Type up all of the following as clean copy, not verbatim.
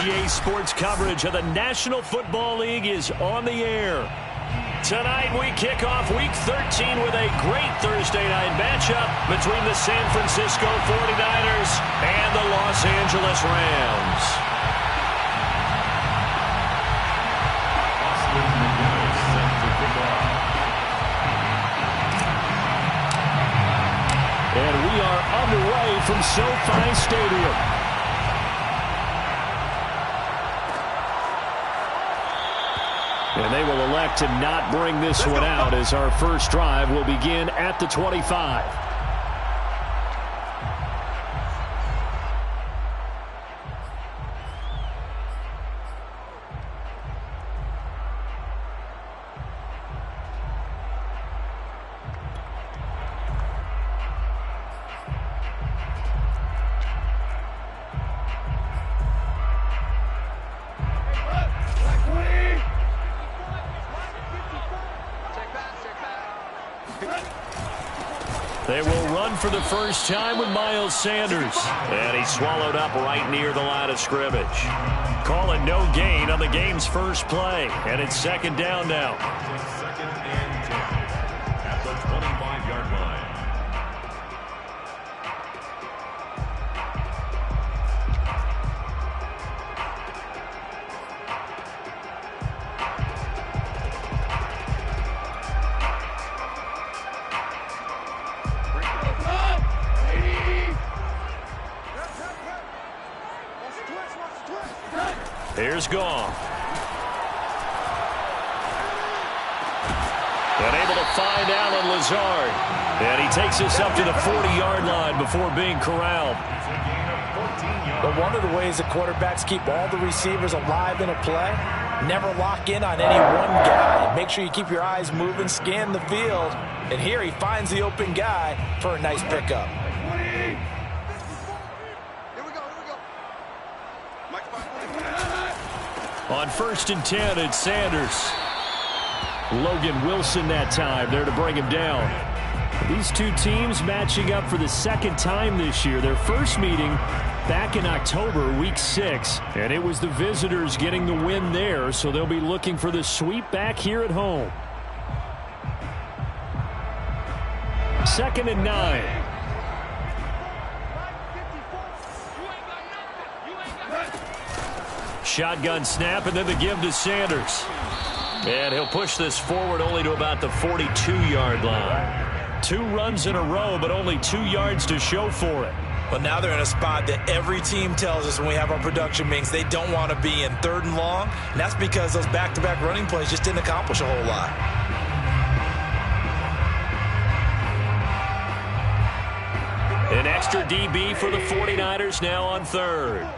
EA Sports coverage of the National Football League is on the air. Tonight we kick off Week 13 with a great Thursday night matchup between the San Francisco 49ers and the Los Angeles Rams. And we are underway from SoFi Stadium. And they will elect to not bring this one out as our first drive will begin at the 25. They will run for the first time with Miles Sanders. And he swallowed up right near the line of scrimmage. Calling no gain on the game's first play. And it's second down now. Second and 10 at the 25-yard line. Here's Goff. And able to find Allen Lazard. And he takes us up to the 40-yard line before being corralled. But one of the ways that quarterbacks keep all the receivers alive in a play, never lock in on any one guy. Make sure you keep your eyes moving, scan the field. And here he finds the open guy for a nice pickup. On 1st and 10, it's Sanders. Logan Wilson that time there to bring him down. These two teams matching up for the second time this year. Their first meeting back in October, Week 6. And it was the visitors getting the win there, so they'll be looking for the sweep back here at home. 2nd and 9. Shotgun snap, and then the give to Sanders. And he'll push this forward only to about the 42-yard line. 2 runs in a row, but only 2 yards to show for it. But now they're in a spot that every team tells us when we have our production meetings they don't want to be in 3rd and long. And that's because those back-to-back running plays just didn't accomplish a whole lot. An extra DB for the 49ers now on 3rd.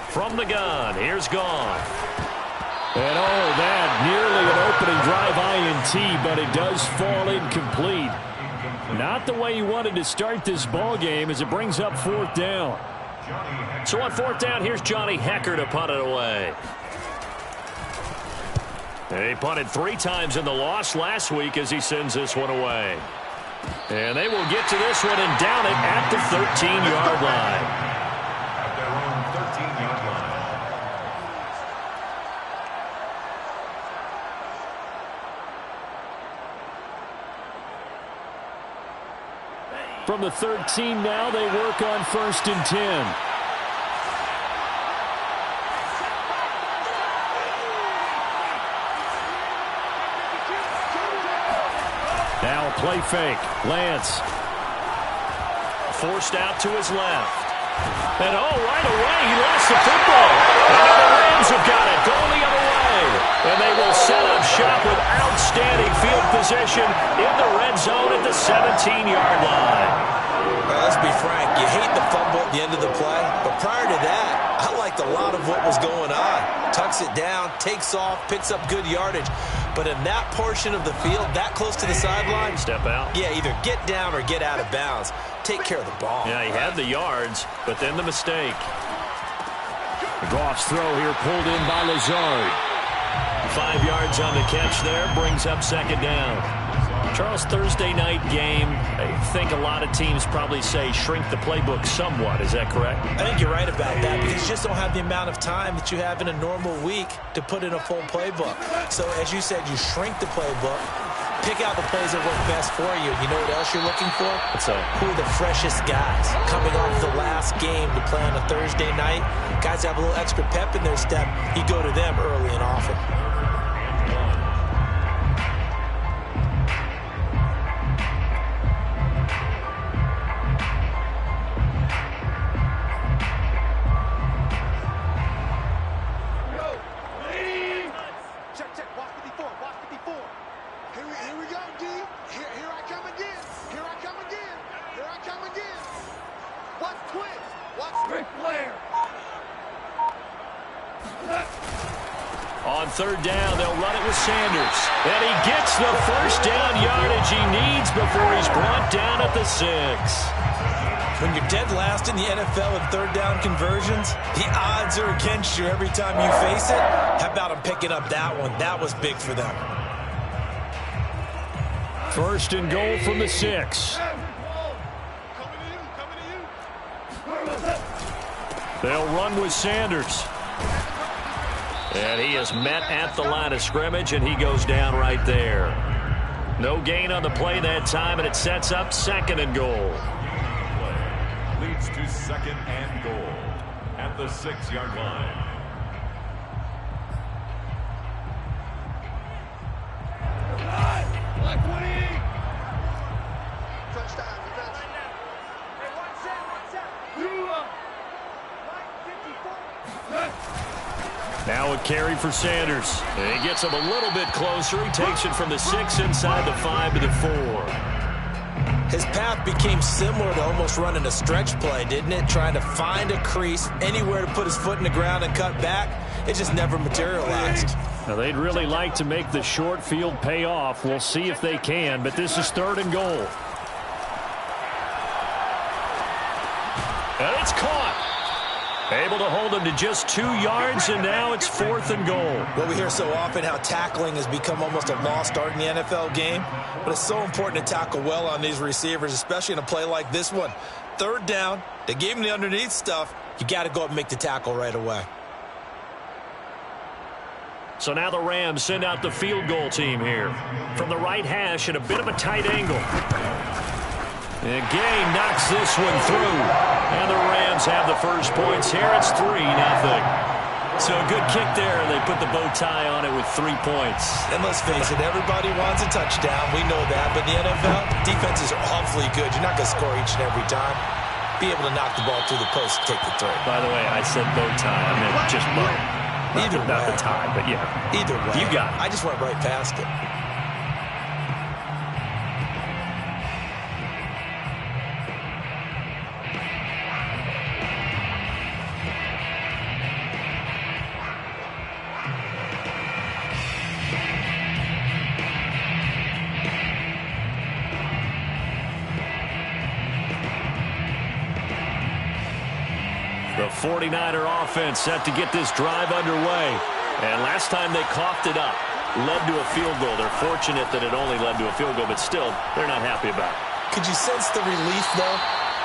From the gun, here's Goff. And oh, that nearly an opening drive INT, but it does fall incomplete. Not the way he wanted to start this ball game as it brings up 4th down. So on 4th down, here's Johnny Hecker to punt it away. He punted 3 times in the loss last week as he sends this one away. And they will get to this one and down it at the 13-yard line. From the 13 now, they work on 1st and 10. Now a play fake. Lance. Forced out to his left. And oh, right away, he lost the football. And now the Rams have got it. Going the other way. And they will set up shop with outstanding field position in the red zone at the 17-yard line. Let's be frank, you hate the fumble at the end of the play, but prior to that, I liked a lot of what was going on. Tucks it down, takes off, picks up good yardage. But in that portion of the field, that close to the sideline, step out. Yeah, either get down or get out of bounds. Take care of the ball. Yeah, he had the yards, but then the mistake. Goff's throw here pulled in by Lazard. 5 yards on the catch there, brings up 2nd down. Charles, Thursday night game, I think a lot of teams probably say shrink the playbook somewhat. Is that correct? I think you're right about that because you just don't have the amount of time that you have in a normal week to put in a full playbook. So as you said, you shrink the playbook, pick out the plays that work best for you. You know what else you're looking for? Who are the freshest guys coming off the last game to play on a Thursday night? Guys that have a little extra pep in their step, you go to them early and often. On third down, they'll run it with Sanders. And he gets the first down yardage he needs before he's brought down at the 6. When you're dead last in the NFL in third down conversions, the odds are against you every time you face it. How about him picking up that one? That was big for them. First and goal from the 6. They'll run with Sanders. And he is met at the line of scrimmage, and he goes down right there. No gain on the play that time, and it sets up second and goal. Leads to second and goal at the 6-yard line. Now a carry for Sanders. And he gets him a little bit closer. He takes it from the 6 inside the 5 to the 4. His path became similar to almost running a stretch play, didn't it? Trying to find a crease, anywhere to put his foot in the ground and cut back. It just never materialized. Now they'd really like to make the short field pay off. We'll see if they can, but this is third and goal. And it's caught. Able to hold him to just 2 yards, and now it's fourth and goal. Well, we hear so often how tackling has become almost a lost art in the NFL game, but it's so important to tackle well on these receivers, especially in a play like this one. Third down, they gave him the underneath stuff. You got to go up and make the tackle right away. So now the Rams send out the field goal team here. From the right hash at a bit of a tight angle. And Gay knocks this one through. And the Rams have the first points here. It's 3-0. So a good kick there, and they put the bow tie on it with 3 points. And let's face it, everybody wants a touchdown. We know that. But the NFL, defenses are awfully good. You're not going to score each and every time. Be able to knock the ball through the post and take the 3. By the way, I said bow tie. I meant just bow. Either way. Not the tie, but yeah. Either way. You got it. I just went right past it. The 49er offense set to get this drive underway. And last time they coughed it up, led to a field goal. They're fortunate that it only led to a field goal, but still, they're not happy about it. Could you sense the relief, though,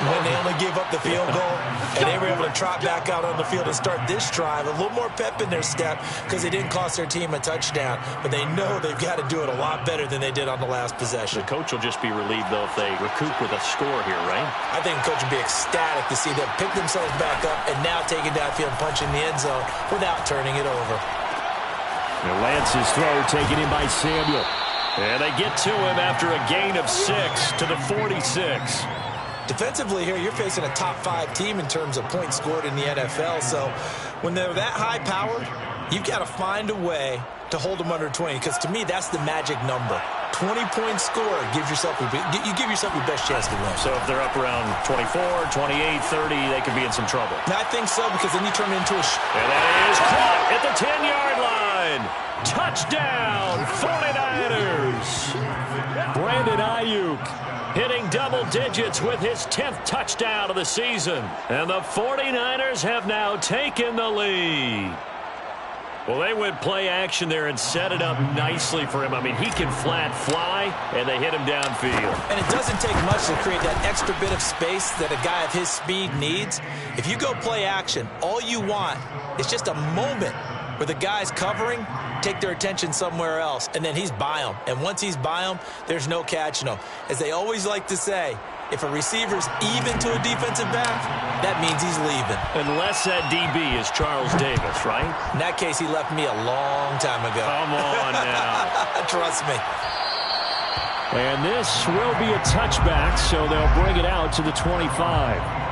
when they only gave up the field goal and they were able to trot back out on the field and start this drive? A little more pep in their step because they didn't cost their team a touchdown, but they know they've got to do it a lot better than they did on the last possession. The coach will just be relieved, though, if they recoup with a score here, right? I think the coach would be ecstatic to see them pick themselves back up and now take it downfield and punch in the end zone without turning it over. And Lance's throw taken in by Samuel. And they get to him after a gain of 6 to the 46. Defensively here, you're facing a top 5 team in terms of points scored in the NFL. So when they're that high-powered, you've got to find a way to hold them under 20. Because to me, that's the magic number. 20-point score gives yourself you give yourself your best chance to win. So if they're up around 24, 28, 30, they could be in some trouble. I think so, because then you turn it into a... And that is caught at the 10-yard line. Touchdown, 49ers. Brandon Ayuk hitting double digits with his 10th touchdown of the season. And the 49ers have now taken the lead. Well, they went play action there and set it up nicely for him. I mean, he can flat fly, and they hit him downfield. And it doesn't take much to create that extra bit of space that a guy of his speed needs. If you go play action, all you want is just a moment where the guy's covering, take their attention somewhere else, and then he's by him. And once he's by him, there's no catching him. As they always like to say, if a receiver's even to a defensive back, that means he's leaving. Unless that DB is Charles Davis, right? In that case, he left me a long time ago. Come on now. Trust me. And this will be a touchback, so they'll bring it out to the 25.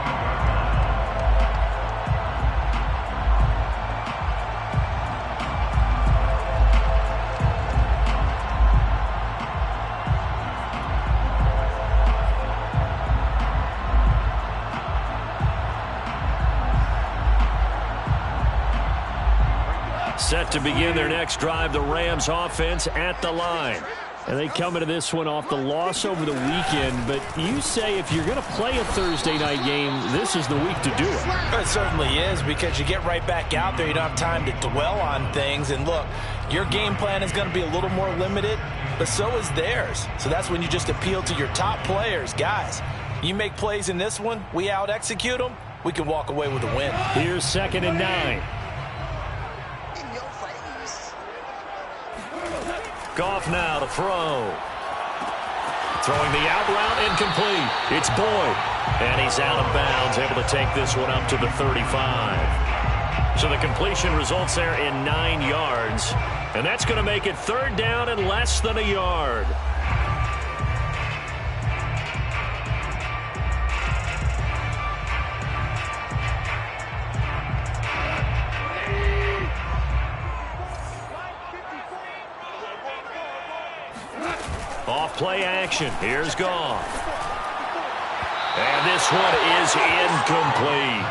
Set to begin their next drive, the Rams offense at the line. And they come into this one off the loss over the weekend. But you say if you're going to play a Thursday night game, this is the week to do it. It certainly is, because you get right back out there. You don't have time to dwell on things. And look, your game plan is going to be a little more limited, but so is theirs. So that's when you just appeal to your top players. Guys, you make plays in this one, we out-execute them, we can walk away with a win. Here's 2nd and 9. Goff now to throw. Throwing the out route, incomplete. It's Boyd. And he's out of bounds, able to take this one up to the 35. So the completion results there in 9 yards. And that's going to make it 3rd down and less than a yard. Off play action. Here's Goff. And this one is incomplete.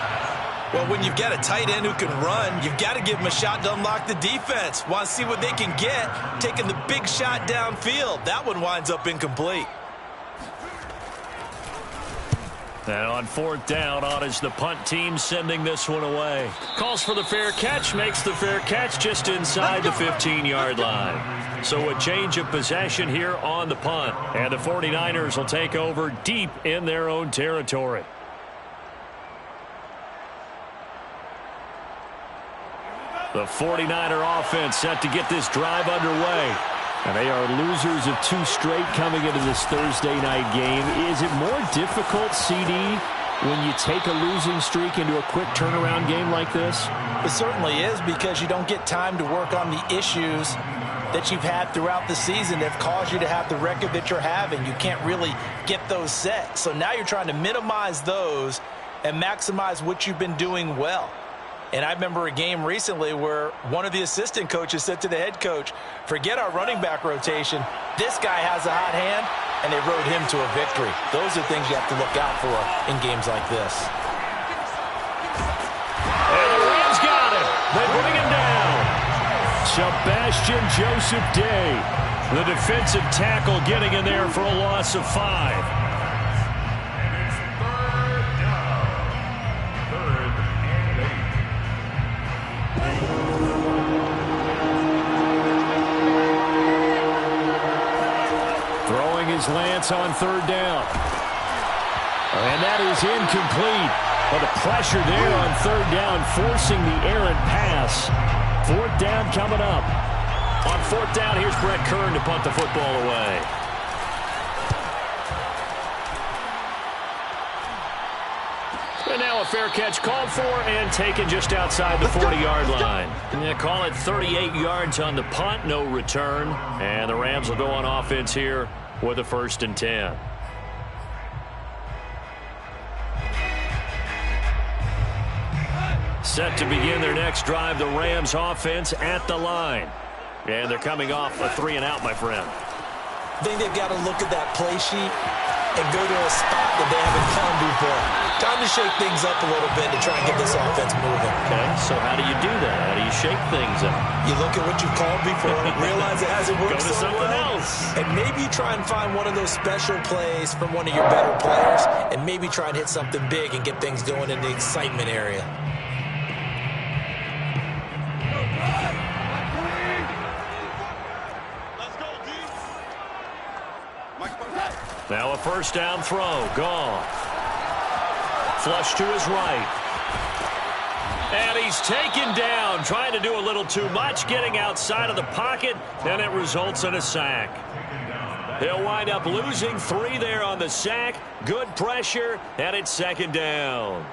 Well, when you've got a tight end who can run, you've got to give him a shot to unlock the defense. Want to see what they can get, taking the big shot downfield. That one winds up incomplete. And on 4th down, on is the punt team sending this one away. Calls for the fair catch, makes the fair catch just inside the 15-yard line. So a change of possession here on the punt. And the 49ers will take over deep in their own territory. The 49er offense set to get this drive underway. And they are losers of 2 straight coming into this Thursday night game. Is it more difficult, CD, when you take a losing streak into a quick turnaround game like this? It certainly is, because you don't get time to work on the issues that you've had throughout the season that have caused you to have the record that you're having. You can't really get those set. So now you're trying to minimize those and maximize what you've been doing well. And I remember a game recently where one of the assistant coaches said to the head coach, forget our running back rotation. This guy has a hot hand, and they rode him to a victory. Those are things you have to look out for in games like this. And the Rams got him. They bring him down. Sebastian Joseph Day, the defensive tackle, getting in there for a loss of 5. Lance on 3rd down. And that is incomplete. But the pressure there on 3rd down, forcing the errant pass. 4th down coming up. On 4th down, here's Brett Kern to punt the football away. And now a fair catch called for and taken just outside the 40-yard line. Yeah, call it 38 yards on the punt, no return. And the Rams will go on offense here with a 1st and 10. Set to begin their next drive, the Rams offense at the line. And they're coming off a 3-and-out, my friend. I think they've got to look at that play sheet and go to a spot that they haven't come before. Time to shake things up a little bit to try and get this offense moving. Okay, so how do you do that? How do you shake things up? You look at what you've called before, realize it hasn't worked Go to so something well, else. and maybe try and find one of those special plays from one of your better players, and maybe try and hit something big and get things going in the excitement area. Now a first down throw. Goff. Flush to his right. And he's taken down, trying to do a little too much, getting outside of the pocket, and it results in a sack. He'll wind up losing 3 there on the sack. Good pressure, and it's second down.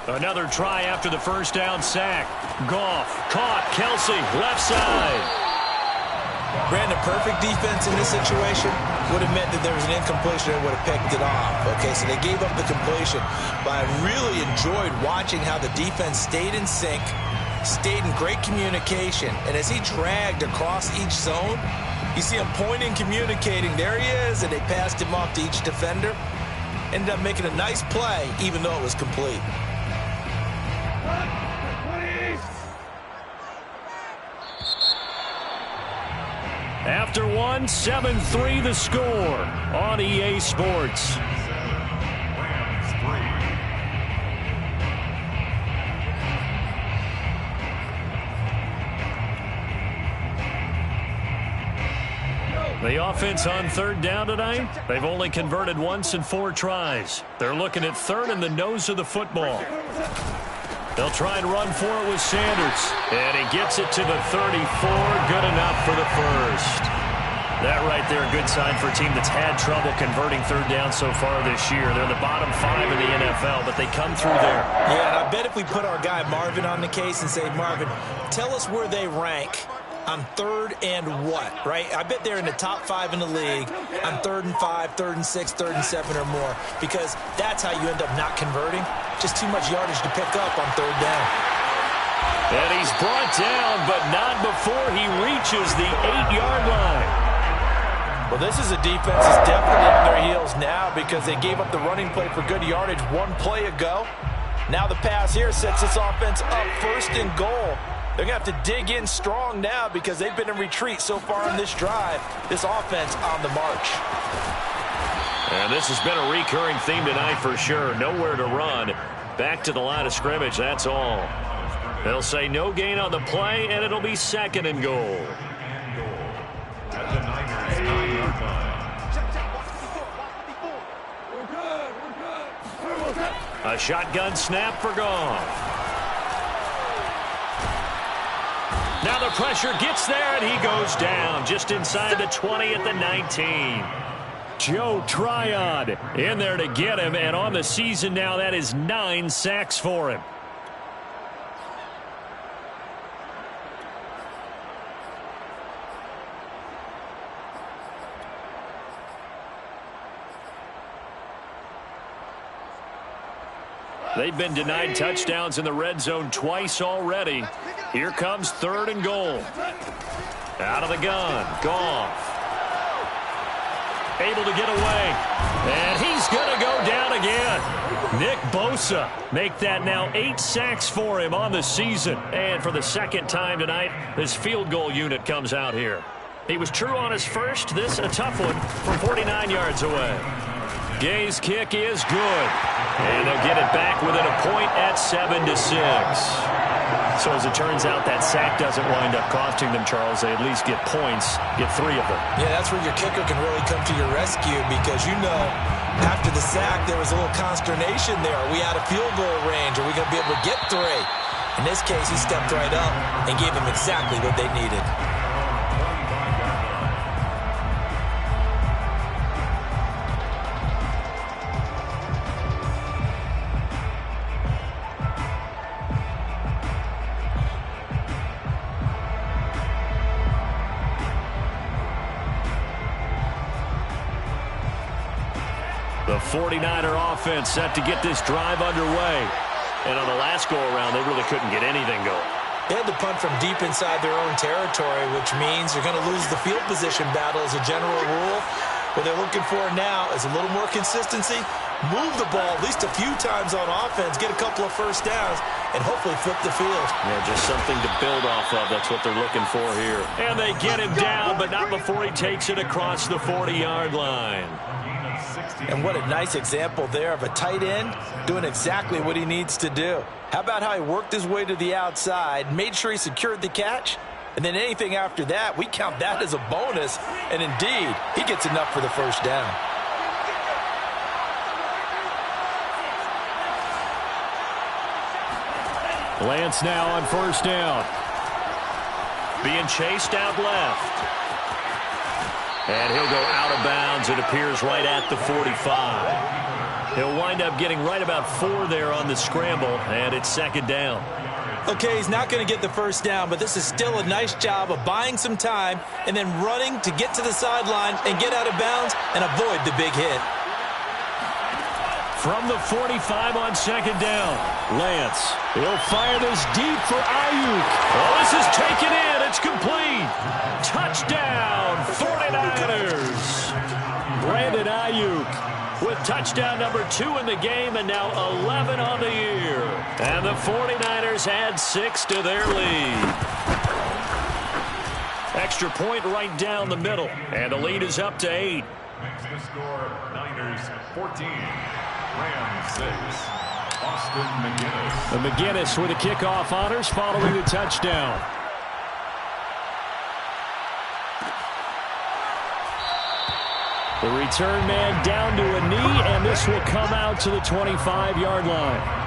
Another try after the first down sack. Goff caught. Kelsey, left side. Brandon, perfect defense in this situation would have meant that there was an incompletion and would have picked it off. Okay, so they gave up the completion. But I really enjoyed watching how the defense stayed in sync, stayed in great communication. And as he dragged across each zone, you see him pointing, communicating. There he is, and they passed him off to each defender. Ended up making a nice play, even though it was complete. After one, 7-3 the score on EA Sports. The offense on third down tonight, they've only converted once in 4 tries. They're looking at third in the nose of the football. They'll try and run for it with Sanders. And he gets it to the 34. Good enough for the first. That right there, a good sign for a team that's had trouble converting third down so far this year. They're in the bottom 5 in the NFL, but they come through there. Yeah, and I bet if we put our guy Marvin on the case and say, Marvin, tell us where they rank on third and what, right? I bet they're in the top 5 in the league on 3rd and 5, 3rd and 6, 3rd and 7 or more, because that's how you end up not converting. Just too much yardage to pick up on third down. And he's brought down, but not before he reaches the 8-yard line. Well, this is a defense that's definitely on their heels now because they gave up the running play for good yardage 1 play ago. Now the pass here sets this offense up 1st and goal. They're going to have to dig in strong now because they've been in retreat so far in this drive. This offense on the march. And this has been a recurring theme tonight for sure. Nowhere to run. Back to the line of scrimmage, that's all. They'll say no gain on the play, and it'll be 2nd and goal. At the Niners' 9-yard line. A shotgun snap for Goff. Now the pressure gets there, and he goes down just inside the 20 at the 19. Joe Tryon in there to get him, and on the season now, that is 9 sacks for him. They've been denied touchdowns in the red zone twice already. Here comes 3rd and goal. Out of the gun, Goff. Able to get away. And he's going to go down again. Nick Bosa make that now 8 sacks for him on the season. And for the 2nd time tonight, this field goal unit comes out here. He was true on his first. This a tough one from 49 yards away. Gay's kick is good. And they'll get it back within a point at 7-6. So as it turns out, that sack doesn't wind up costing them, Charles. They at least get points, get 3 of them. Yeah, that's where your kicker can really come to your rescue because, you know, after the sack, there was a little consternation there. Are we out of field goal range? Are we going to be able to get 3? In this case, he stepped right up and gave them exactly what they needed. The 49er offense set to get this drive underway. And on the last go-around, they really couldn't get anything going. They had to punt from deep inside their own territory, which means they're going to lose the field position battle as a general rule. What they're looking for now is a little more consistency move the ball at least a few times on offense, get a couple of first downs, and hopefully flip the field. Yeah, just something to build off of. That's what they're looking for here. And they get him down, but not before he takes it across the 40-yard line. And what a nice example there of a tight end doing exactly what he needs to do. How about how he worked his way to the outside, made sure he secured the catch, and then anything after that, we count that as a bonus. And indeed, he gets enough for the first down. Lance now on first down. Being chased out left. And he'll go out of bounds. It appears right at the 45. He'll wind up getting right about 4 there on the scramble, and it's second down. Okay, he's not going to get the first down, but this is still a nice job of buying some time and then running to get to the sideline and get out of bounds and avoid the big hit. From the 45 on second down, Lance. He'll fire this deep for Ayuk. Oh, this is taken in. It's complete. Touchdown, 49ers. Brandon Ayuk with touchdown number 2 in the game and now 11 on the year. And the 49ers add 6 to their lead. Extra point right down the middle. And the lead is up to 8. Makes the score Niners 14. Rams 6. Austin McGinnis. And McGinnis with the kickoff honors following the touchdown. The return man down to a knee, and this will come out to the 25-yard line.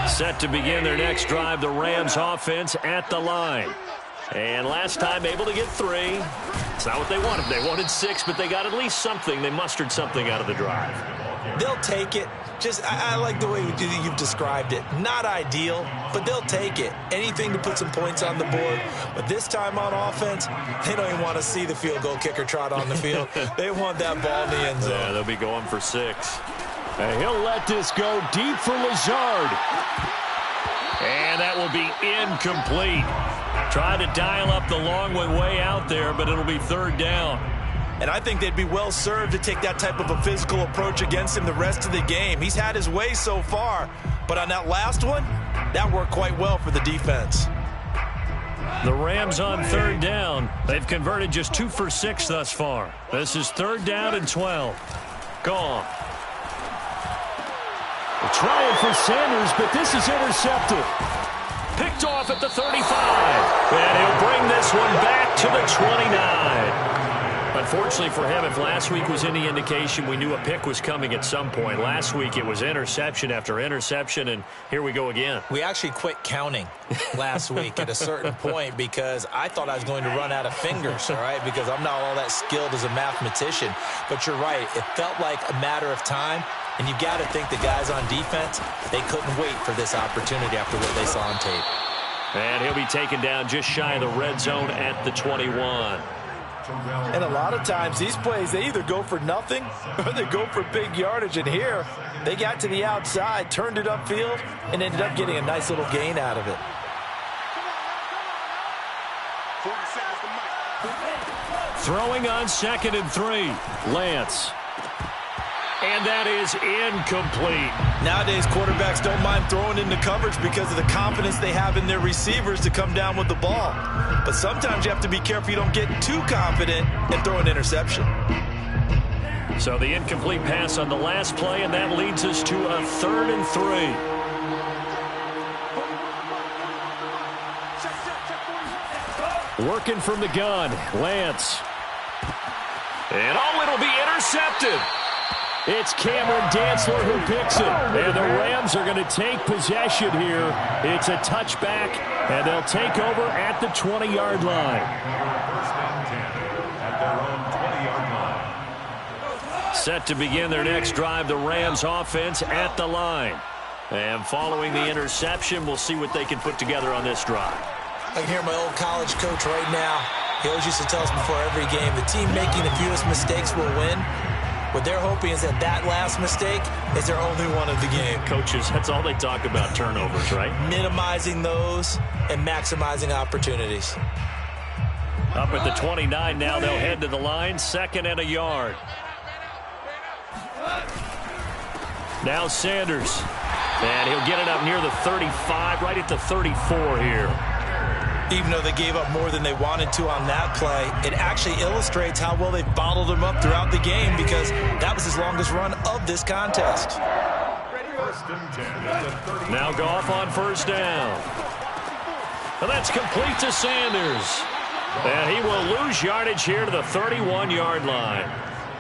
Set to begin their next drive, the Rams offense at the line. And last time able to get 3. It's not what they wanted. They wanted 6, but they got at least something. They mustered something out of the drive. They'll take it. I like the way you've described it. Not ideal, but they'll take it. Anything to put some points on the board. But this time on offense, they don't even want to see the field goal kicker trot on the field. They want that ball in the end zone. Yeah, they'll be going for 6. And he'll let this go deep for Lazard. And that will be incomplete. Try to dial up the long way out there, but it'll be third down. And I think they'd be well served to take that type of a physical approach against him the rest of the game. He's had his way so far, but on that last one, that worked quite well for the defense. The Rams on third down. They've converted just 2 for 6 thus far. This is third down and 12. Gone. Trying for Sanders, but this is intercepted. Picked off at the 35. And he'll bring this one back to the 29. Unfortunately for him, if last week was any indication, we knew a pick was coming at some point. Last week it was interception after interception, and here we go again. We actually quit counting last week at a certain point because I thought I was going to run out of fingers, all right, because I'm not all that skilled as a mathematician. But you're right. It felt like a matter of time. And you've got to think the guys on defense, they couldn't wait for this opportunity after what they saw on tape. And he'll be taken down just shy of the red zone at the 21. And a lot of times these plays, they either go for nothing or they go for big yardage. And here, they got to the outside, turned it upfield, and ended up getting a nice little gain out of it. Throwing on 2nd and 3. Lance. And that is incomplete. Nowadays, quarterbacks don't mind throwing into coverage because of the confidence they have in their receivers to come down with the ball. But sometimes you have to be careful you don't get too confident and throw an interception. So the incomplete pass on the last play, and that leads us to a 3rd and 3. Working from the gun, Lance. And it'll be intercepted. It's Cameron Dantzler who picks it. And the Rams are going to take possession here. It's a touchback, and they'll take over at the 20-yard line. First and 10 at their own 20-yard line. Set to begin their next drive, the Rams offense at the line. And following the interception, we'll see what they can put together on this drive. I can hear my old college coach right now. He always used to tell us before every game, the team making the fewest mistakes will win. What they're hoping is that that last mistake is their only one of the game. Coaches, that's all they talk about, turnovers, right? Minimizing those and maximizing opportunities. Up at the 29 now, they'll head to the line, 2nd and a yard. Now Sanders. And he'll get it up near the 35, right at the 34 here. Even though they gave up more than they wanted to on that play, it actually illustrates how well they bottled him up throughout the game because that was his longest run of this contest. Now Goff on 1st down. And that's complete to Sanders. And he will lose yardage here to the 31-yard line.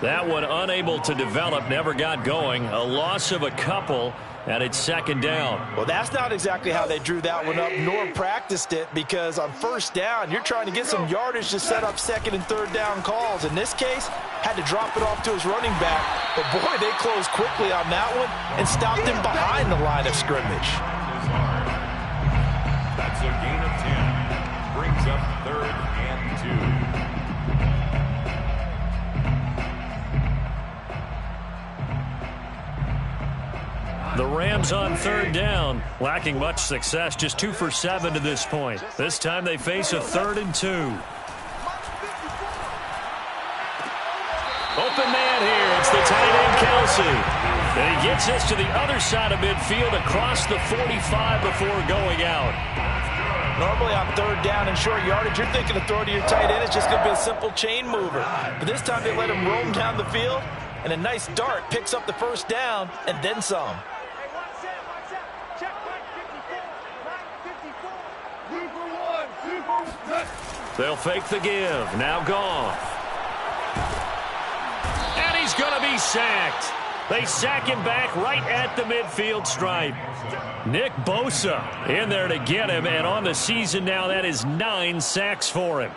That one unable to develop, never got going. A loss of a couple, and it's 2nd down. Well, that's not exactly how they drew that one up, nor practiced it, because on 1st down, you're trying to get some yardage to set up 2nd and 3rd down calls. In this case, had to drop it off to his running back. But, boy, they closed quickly on that one and stopped him behind the line of scrimmage. That's a gain of 10. Brings up 3rd and 2. The Rams on 3rd down, lacking much success, just 2 for 7 to this point. This time they face a 3rd and 2. Open man here, it's the tight end Kelsey. And he gets this to the other side of midfield across the 45 before going out. Normally on 3rd down and short yardage, you're thinking of throw to your tight end. It's just going to be a simple chain mover. But this time they let him roam down the field, and a nice dart picks up the 1st down and then some. They'll fake the give. Now Goff. And he's going to be sacked. They sack him back right at the midfield stripe. Nick Bosa in there to get him, and on the season now, that is 9 sacks for him.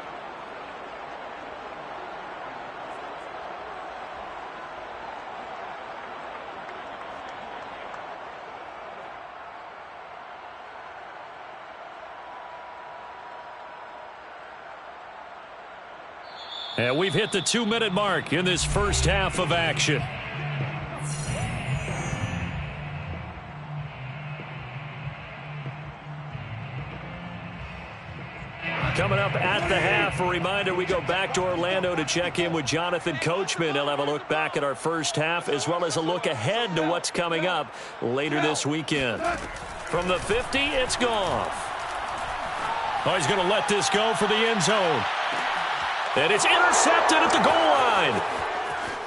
And we've hit the 2-minute mark in this first half of action. Coming up at the half, a reminder, we go back to Orlando to check in with Jonathan Coachman. He'll have a look back at our first half as well as a look ahead to what's coming up later this weekend. From the 50, it's Goff. Oh, he's going to let this go for the end zone. And it's intercepted at the goal line.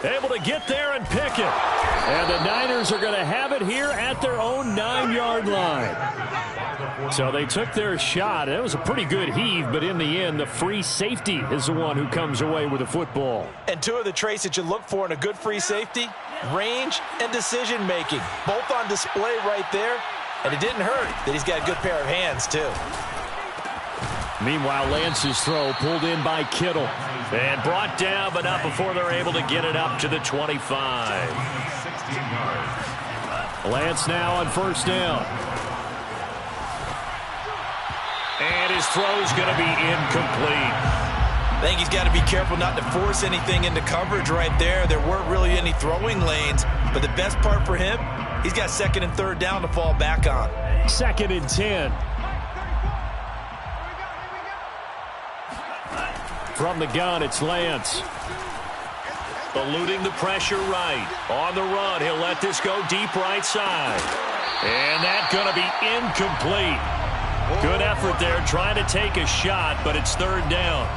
Able to get there and pick it. And the Niners are going to have it here at their own 9-yard line. So they took their shot. It was a pretty good heave, but in the end, the free safety is the one who comes away with the football. And 2 of the traits that you look for in a good free safety, range and decision-making. Both on display right there. And it didn't hurt that he's got a good pair of hands, too. Meanwhile, Lance's throw pulled in by Kittle. And brought down, but not before they're able to get it up to the 25. Lance now on 1st down. And his throw's going to be incomplete. I think he's got to be careful not to force anything into coverage right there. There weren't really any throwing lanes. But the best part for him, he's got 2nd and 3rd down to fall back on. 2nd and 10. From the gun, it's Lance. Eluding the pressure right. On the run, he'll let this go deep right side. And that's going to be incomplete. Good effort there, trying to take a shot, but it's 3rd down.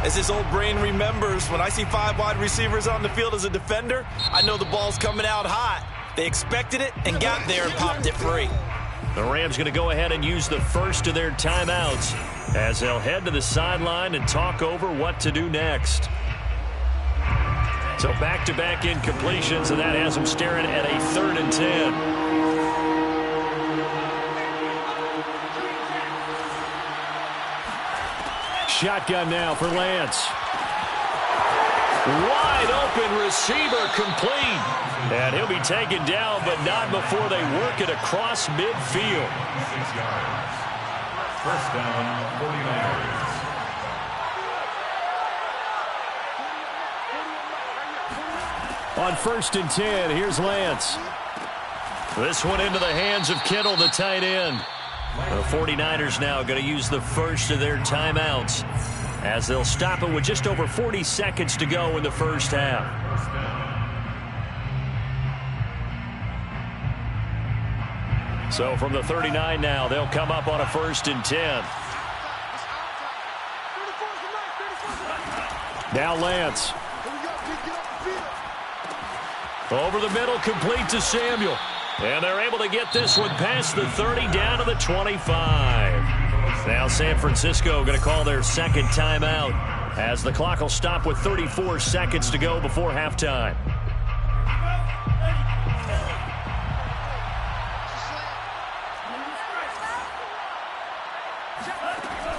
As his old brain remembers, when I see 5 wide receivers on the field as a defender, I know the ball's coming out hot. They expected it and got there and popped it free. The Rams going to go ahead and use the first of their timeouts as they'll head to the sideline and talk over what to do next. So back-to-back incompletions, and that has them staring at a 3rd and 10. Shotgun now for Lance. Wide open receiver complete. And he'll be taken down, but not before they work it across midfield. 6 yards. First down, 49ers. On 1st and 10, here's Lance. This one into the hands of Kittle, the tight end. The 49ers now going to use the first of their timeouts as they'll stop it with just over 40 seconds to go in the first half. So from the 39 now, they'll come up on a 1st and 10. Now Lance. Over the middle, complete to Samuel. And they're able to get this one past the 30 down to the 25. Now San Francisco going to call their second timeout as the clock will stop with 34 seconds to go before halftime.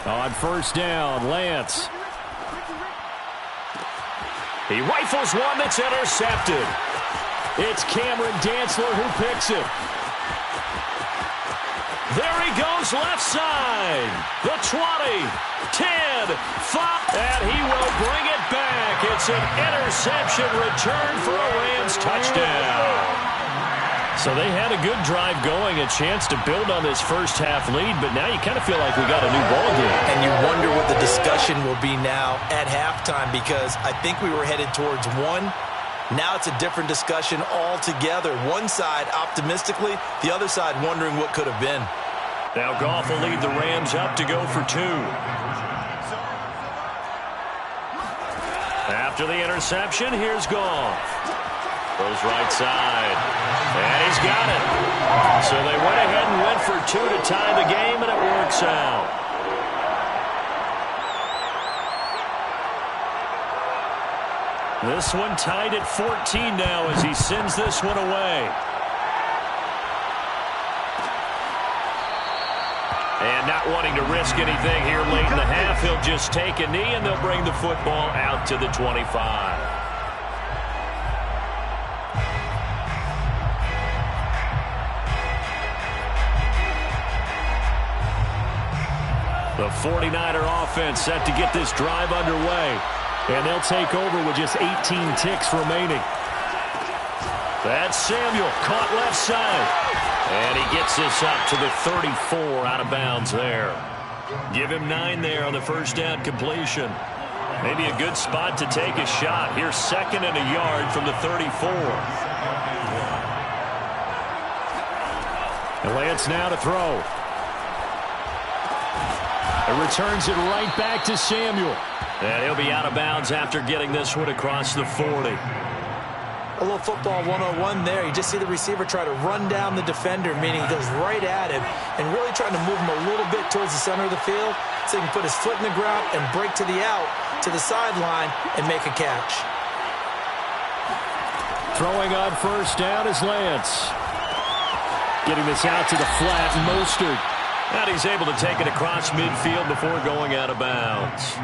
On 1st down, Lance. He rifles one that's intercepted. It's Cameron Dantzler who picks it. There he goes left side. The 20, 10, 5, and he will bring it back. It's an interception return for a Rams touchdown. So they had a good drive going, a chance to build on this first half lead, but now you kind of feel like we got a new ball game. And you wonder what the discussion will be now at halftime, because I think we were headed towards one. Now it's a different discussion altogether. One side optimistically, the other side wondering what could have been. Now Goff will lead the Rams up to go for 2. After the interception, here's Goff. Goes right side. And he's got it. So they went ahead and went for 2 to tie the game, and it works out. This one tied at 14 now as he sends this one away. And not wanting to risk anything here late in the half, he'll just take a knee and they'll bring the football out to the 25. The 49er offense set to get this drive underway. And they'll take over with just 18 ticks remaining. That's Samuel, caught left side. And he gets this up to the 34 out of bounds there. Give him 9 there on the first down completion. Maybe a good spot to take a shot. Here's 2nd and a yard from the 34. And Lance now to throw. It returns it right back to Samuel. And he'll be out of bounds after getting this one across the 40. A little football 101 there. You just see the receiver try to run down the defender, meaning he goes right at him and really trying to move him a little bit towards the center of the field so he can put his foot in the ground and break to the out, to the sideline, and make a catch. Throwing on 1st down is Lance. Getting this out to the flat, Mostert. And he's able to take it across midfield before going out of bounds.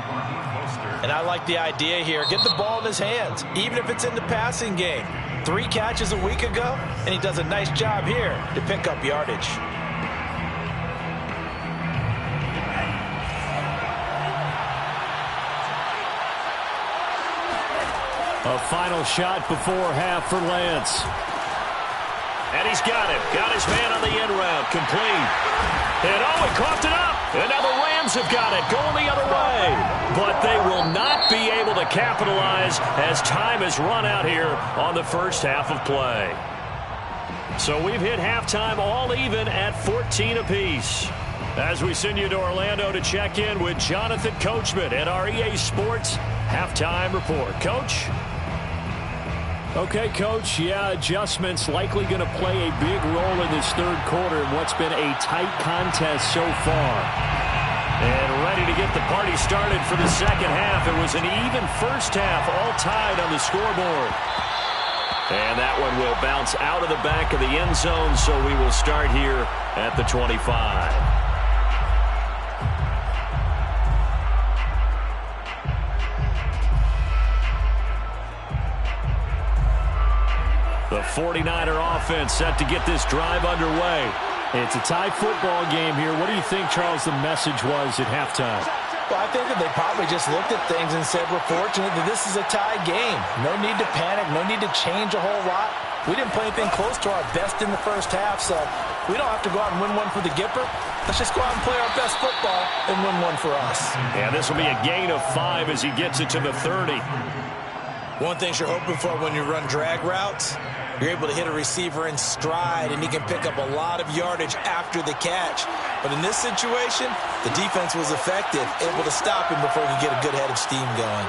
And I like the idea here. Get the ball in his hands, even if it's in the passing game. 3 catches a week ago, and he does a nice job here to pick up yardage. A final shot before half for Lance. And he's got it. Got his man on the end route. Complete. And he coughed it up. And now the Rams have got it. Going the other way. But they will not be able to capitalize as time has run out here on the first half of play. So we've hit halftime all even at 14 apiece. As we send you to Orlando to check in with Jonathan Coachman at our EA Sports Halftime Report. Coach? Okay, Coach, adjustments likely going to play a big role in this third quarter in what's been a tight contest so far. And ready to get the party started for the second half. It was an even first half, all tied on the scoreboard. And that one will bounce out of the back of the end zone, so we will start here at the 25. The 49er offense set to get this drive underway. It's a tie football game here. What do you think, Charles, the message was at halftime? Well, I think that they probably just looked at things and said, we're fortunate that this is a tie game. No need to panic. No need to change a whole lot. We didn't play anything close to our best in the first half, so we don't have to go out and win one for the Gipper. Let's just go out and play our best football and win one for us. Yeah, this will be a gain of 5 as he gets it to the 30. One thing you're hoping for when you run drag routes, you're able to hit a receiver in stride, and he can pick up a lot of yardage after the catch. But in this situation, the defense was effective, able to stop him before he could get a good head of steam going.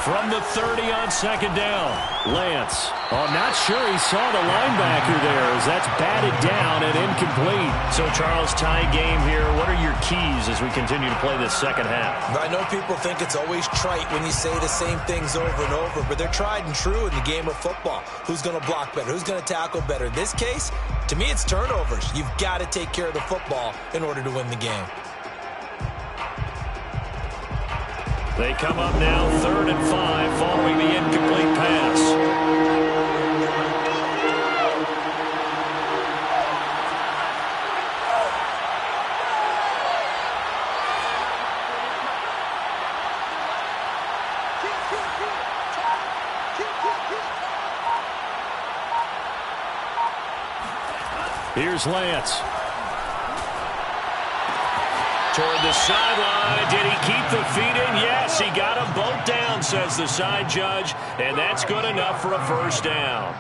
From the 30 on second down, Lance. Oh, not sure he saw the linebacker there as that's batted down and incomplete. So, Charles, tie game here. What are your keys as we continue to play this second half? I know people think it's always trite when you say the same things over and over, but they're tried and true in the game of football. Who's going to block better? Who's going to tackle better? In this case, to me, it's turnovers. You've got to take care of the football in order to win the game. They come up now 3rd and 5 following the incomplete pass. Here's Lance. Toward the sideline. Did he keep the feet in? Yes, he got them both down, says the side judge, and that's good enough for a first down.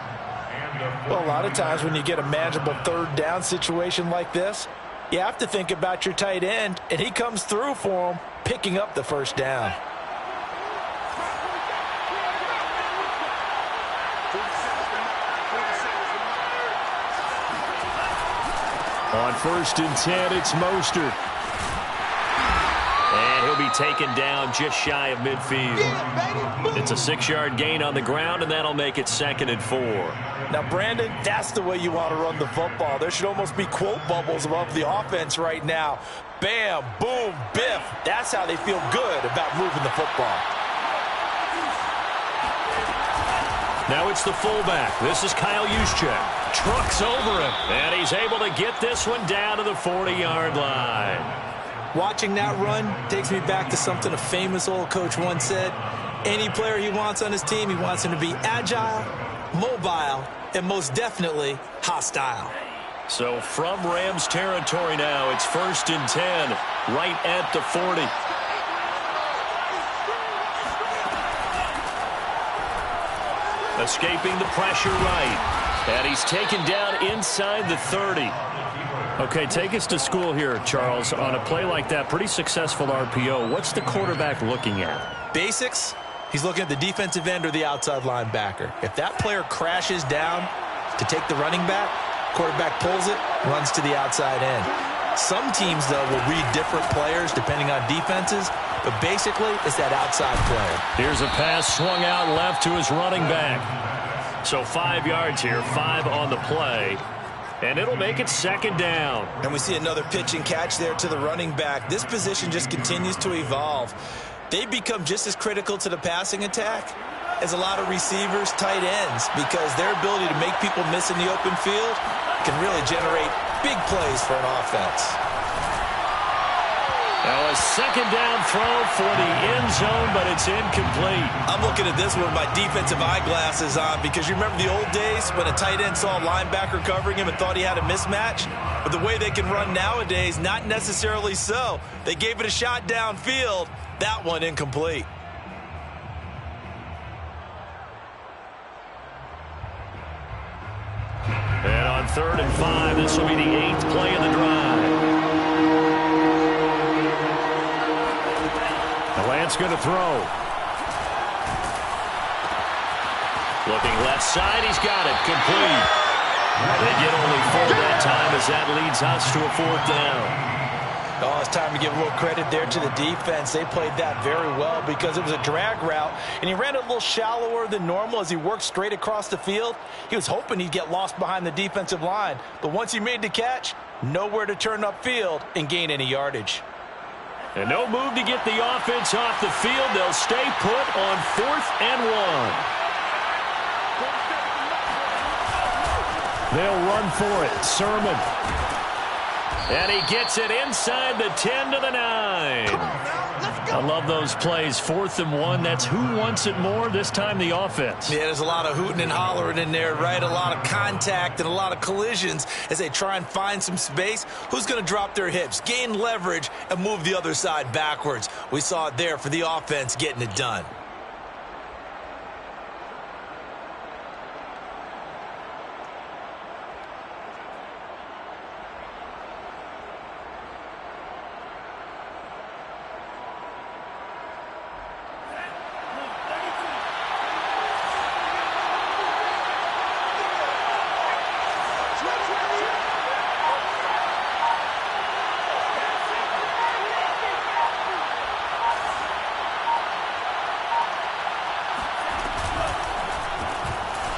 Well, a lot of times when you get a manageable 3rd down situation like this, you have to think about your tight end, and he comes through for him, picking up the first down. On 1st and 10, it's Mostert. And he'll be taken down just shy of midfield. It's a 6-yard gain on the ground, and that'll make it 2nd and 4. Now, Brandon, that's the way you want to run the football. There should almost be quote bubbles above the offense right now. Bam, boom, biff. That's how they feel good about moving the football. Now it's the fullback. This is Kyle Juszczyk. Trucks over him, and he's able to get this one down to the 40-yard line. Watching that run takes me back to something a famous old coach once said. Any player he wants on his team, he wants him to be agile, mobile, and most definitely hostile. So from Rams territory now, it's 1st and 10, right at the 40. Escaping the pressure right. And he's taken down inside the 30. Okay, take us to school here, Charles. On a play like that, pretty successful RPO. What's the quarterback looking at? Basics. He's looking at the defensive end or the outside linebacker. If that player crashes down to take the running back, quarterback pulls it, runs to the outside end. Some teams, though, will read different players depending on defenses, but basically it's that outside player. Here's a pass swung out left to his running back. So 5 yards here, 5 on the play. And it'll make it 2nd down. And we see another pitch and catch there to the running back. This position just continues to evolve. They become just as critical to the passing attack as a lot of receivers, tight ends, because their ability to make people miss in the open field can really generate big plays for an offense. Now a 2nd down throw for the end zone, but it's incomplete. I'm looking at this with my defensive eyeglasses on because you remember the old days when a tight end saw a linebacker covering him and thought he had a mismatch? But the way they can run nowadays, not necessarily so. They gave it a shot downfield. That one incomplete. And on 3rd and 5, this will be the 8th play of the drive. Lance going to throw. Looking left side, he's got it. Complete. They get only 4 that time as that leads us to a 4th down. Oh, it's time to give a little credit there to the defense. They played that very well because it was a drag route, and he ran it a little shallower than normal as he worked straight across the field. He was hoping he'd get lost behind the defensive line, but once he made the catch, nowhere to turn upfield and gain any yardage. And no move to get the offense off the field. They'll stay put on 4th and 1. They'll run for it. Sermon. And he gets it inside the 10 to the 9. Come on now, let's go. I love those plays. 4th and 1. That's who wants it more, this time the offense. Yeah, there's a lot of hooting and hollering in there, right? A lot of contact and a lot of collisions as they try and find some space. Who's going to drop their hips, gain leverage, and move the other side backwards? We saw it there for the offense getting it done.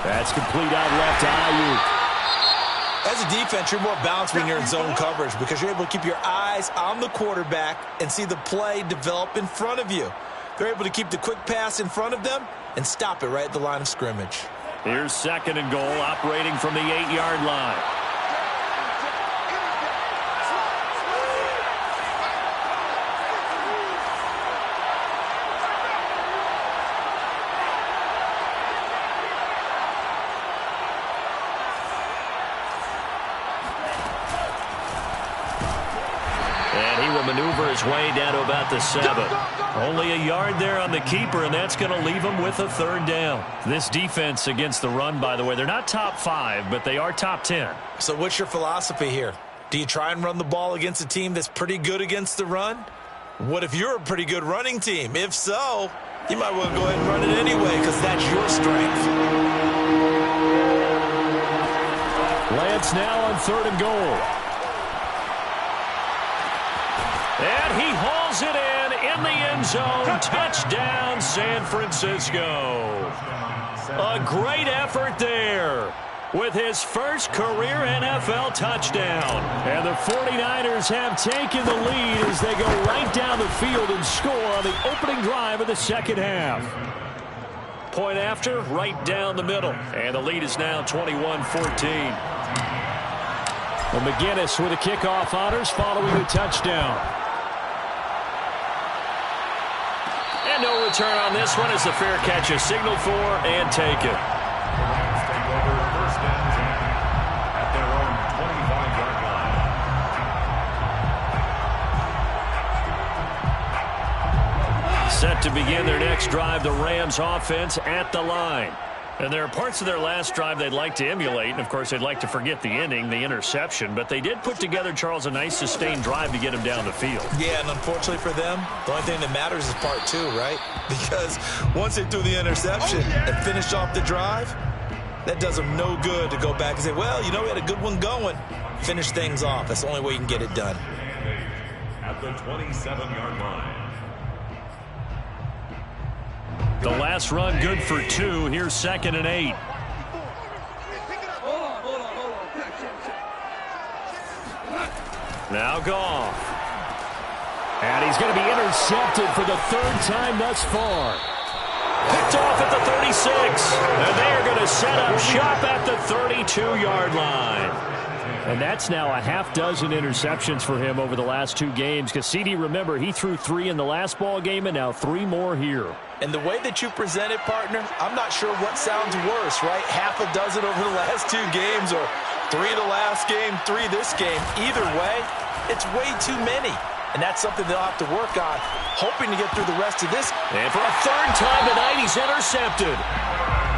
That's complete out left to Ayuk. As a defense, you're more balanced when you're in zone coverage because you're able to keep your eyes on the quarterback and see the play develop in front of you. They're able to keep the quick pass in front of them and stop it right at the line of scrimmage. Here's 2nd and goal, operating from the 8-yard line. And he will maneuver his way down to about the 7. Only a yard there on the keeper, and that's going to leave him with a 3rd down. This defense against the run, by the way, they're not top 5, but they are top 10. So what's your philosophy here? Do you try and run the ball against a team that's pretty good against the run? What if you're a pretty good running team? If so, you might want to go ahead and run it anyway because that's your strength. Lance now on 3rd and goal. And he hauls it in the end zone. Touchdown, San Francisco. A great effort there with his first career NFL touchdown. And the 49ers have taken the lead as they go right down the field and score on the opening drive of the second half. Point after, right down the middle. And the lead is now 21-14. Well, McGinnis with a kickoff honors following the touchdown. And no return on this one as the fair catch is signaled for and taken. Rams take over 1st and 10 at their own 25-yard line. Set to begin their next drive, the Rams offense at the line. And there are parts of their last drive they'd like to emulate, and of course they'd like to forget the ending, the interception, but they did put together, Charles, a nice sustained drive to get him down the field. Yeah, and unfortunately for them, the only thing that matters is part 2, right? Because once they threw the interception and finished off the drive, that does them no good to go back and say, well, you know, we had a good one going. Finish things off. That's the only way you can get it done. At the 27-yard line. The last run good for 2. Here's 2nd and 8. Now Goff. And he's going to be intercepted for the 3rd time thus far. Picked off at the 36. And they are going to set up shop at the 32-yard line. And that's now a half dozen interceptions for him over the last 2 games. Because CD, remember, he threw 3 in the last ball game and now 3 more here. And the way that you present it, partner, I'm not sure what sounds worse, right? Half a dozen over the last 2 games or 3 the last game, 3 this game. Either way, it's way too many. And that's something they'll have to work on, hoping to get through the rest of this. And for a 3rd time tonight, he's intercepted.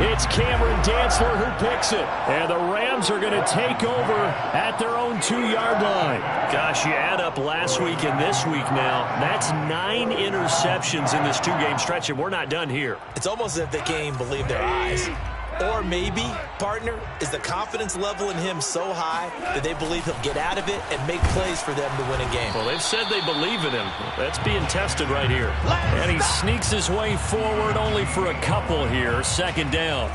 It's Cameron Dantzler who picks it. And the Rams are going to take over at their own 2-yard line. Gosh, you add up last week and this week now. That's 9 interceptions in this 2-game stretch, and we're not done here. It's almost as if they can't even believe their eyes. Or maybe, partner, is the confidence level in him so high that they believe he'll get out of it and make plays for them to win a game. Well, they've said they believe in him. That's being tested right here. And he sneaks his way forward only for a couple here. 2nd down.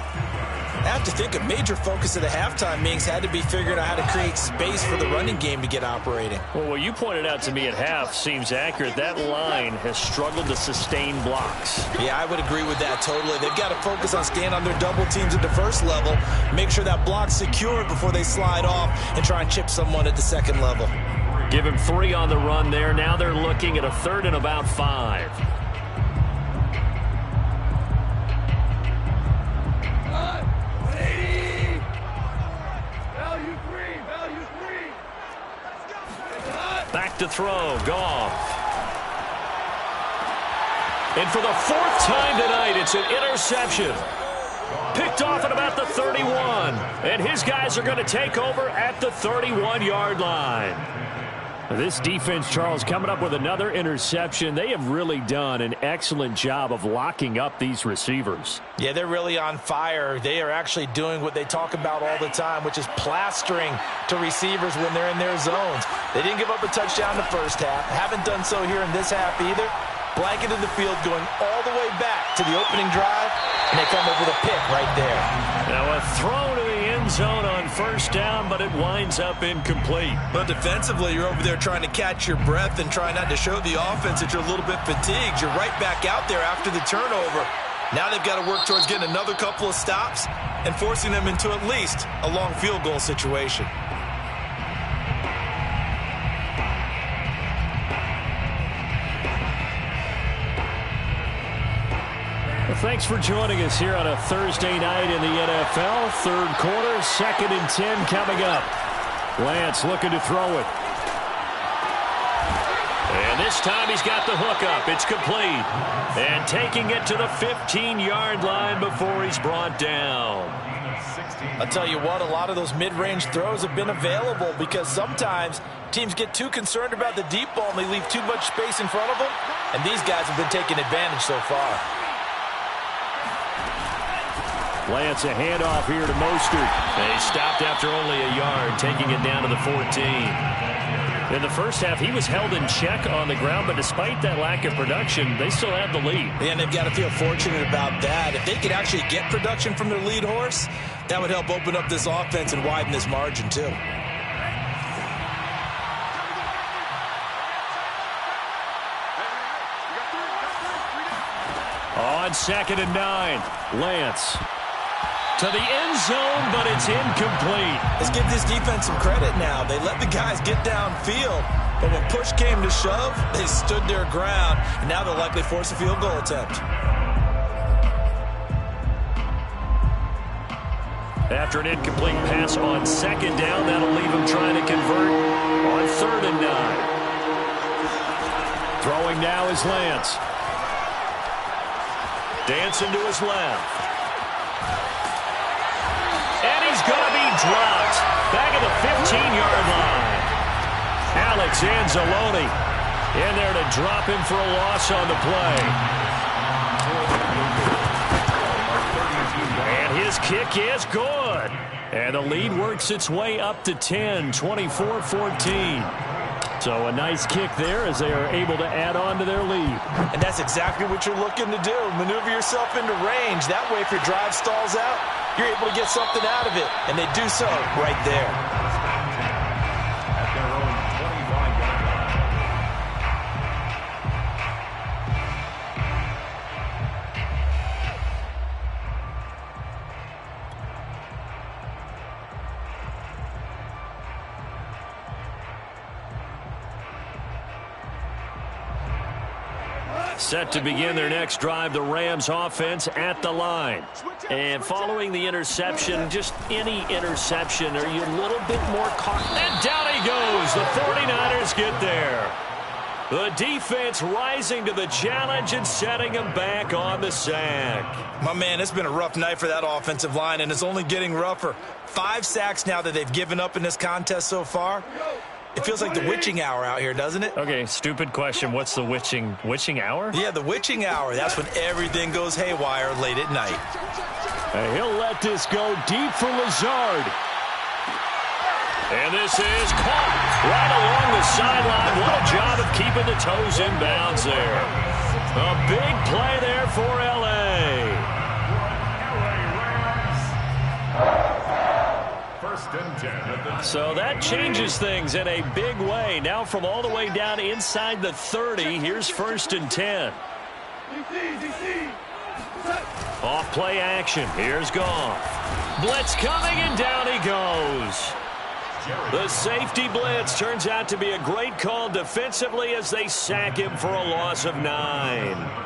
I have to think a major focus of the halftime meetings had to be figuring out how to create space for the running game to get operating. Well, what you pointed out to me at half seems accurate. That line has struggled to sustain blocks. Yeah, I would agree with that totally. They've got to focus on staying on their double teams at the first level, make sure that block's secured before they slide off and try and chip someone at the second level. Give him 3 on the run there. Now they're looking at a 3rd and about 5. Back to throw, Goff. And for the 4th time tonight, it's an interception. Picked off at about the 31. And his guys are going to take over at the 31-yard line. This defense, Charles, coming up with another interception. They have really done an excellent job of locking up these receivers. Yeah, they're really on fire. They are actually doing what they talk about all the time, which is plastering to receivers when they're in their zones. They didn't give up a touchdown in the first half. Haven't done so here in this half either. Blanketed the field going all the way back to the opening drive, and they come up with a pick right there. Now a throw to the end zone on 1st down, but it winds up incomplete. But defensively, you're over there trying to catch your breath and try not to show the offense that you're a little bit fatigued. You're right back out there after the turnover. Now they've got to work towards getting another couple of stops and forcing them into at least a long field goal situation. Thanks for joining us here on a Thursday night in the NFL. 3rd quarter, 2nd and 10 coming up. Lance looking to throw it. And this time he's got the hook up. It's complete. And taking it to the 15-yard line before he's brought down. I'll tell you what, a lot of those mid-range throws have been available because sometimes teams get too concerned about the deep ball and they leave too much space in front of them. And these guys have been taking advantage so far. Lance, a handoff here to Mostert. And he stopped after only a yard, taking it down to the 14. In the first half, he was held in check on the ground, but despite that lack of production, they still have the lead. And they've got to feel fortunate about that. If they could actually get production from their lead horse, that would help open up this offense and widen this margin, too. On 2nd and 9, Lance. To the end zone, but it's incomplete. Let's give this defense some credit now. They let the guys get downfield, but when push came to shove, they stood their ground, and now they'll likely force a field goal attempt. After an incomplete pass on 2nd down, that'll leave him trying to convert on 3rd and 9. Throwing now is Lance. Dancing to his left. And he's going to be dropped back at the 15-yard line. Alex Anzalone in there to drop him for a loss on the play. And his kick is good. And the lead works its way up to 10, 24-14. So a nice kick there as they are able to add on to their lead. And that's exactly what you're looking to do. Maneuver yourself into range. That way, if your drive stalls out, you're able to get something out of it. And they do so right there. Set to begin their next drive, the Rams offense at the line. And following the interception, just any interception, are you a little bit more cautious? And down he goes. The 49ers get there. The defense rising to the challenge and setting them back on the sack. My man, it's been a rough night for that offensive line, and it's only getting rougher. 5 sacks now that they've given up in this contest so far. It feels like the witching hour out here, doesn't it? Okay, stupid question. What's the witching hour? Yeah, the witching hour. That's when everything goes haywire late at night. And he'll let this go deep for Lazard. And this is caught right along the sideline. What a job of keeping the toes in bounds there. A big play there for L.A. First and 10 at the... So that changes things in a big way. Now from all the way down inside the 30, here's first and 10. Off play action. Here's Goff. Blitz coming, and down he goes. The safety blitz turns out to be a great call defensively as they sack him for a loss of 9.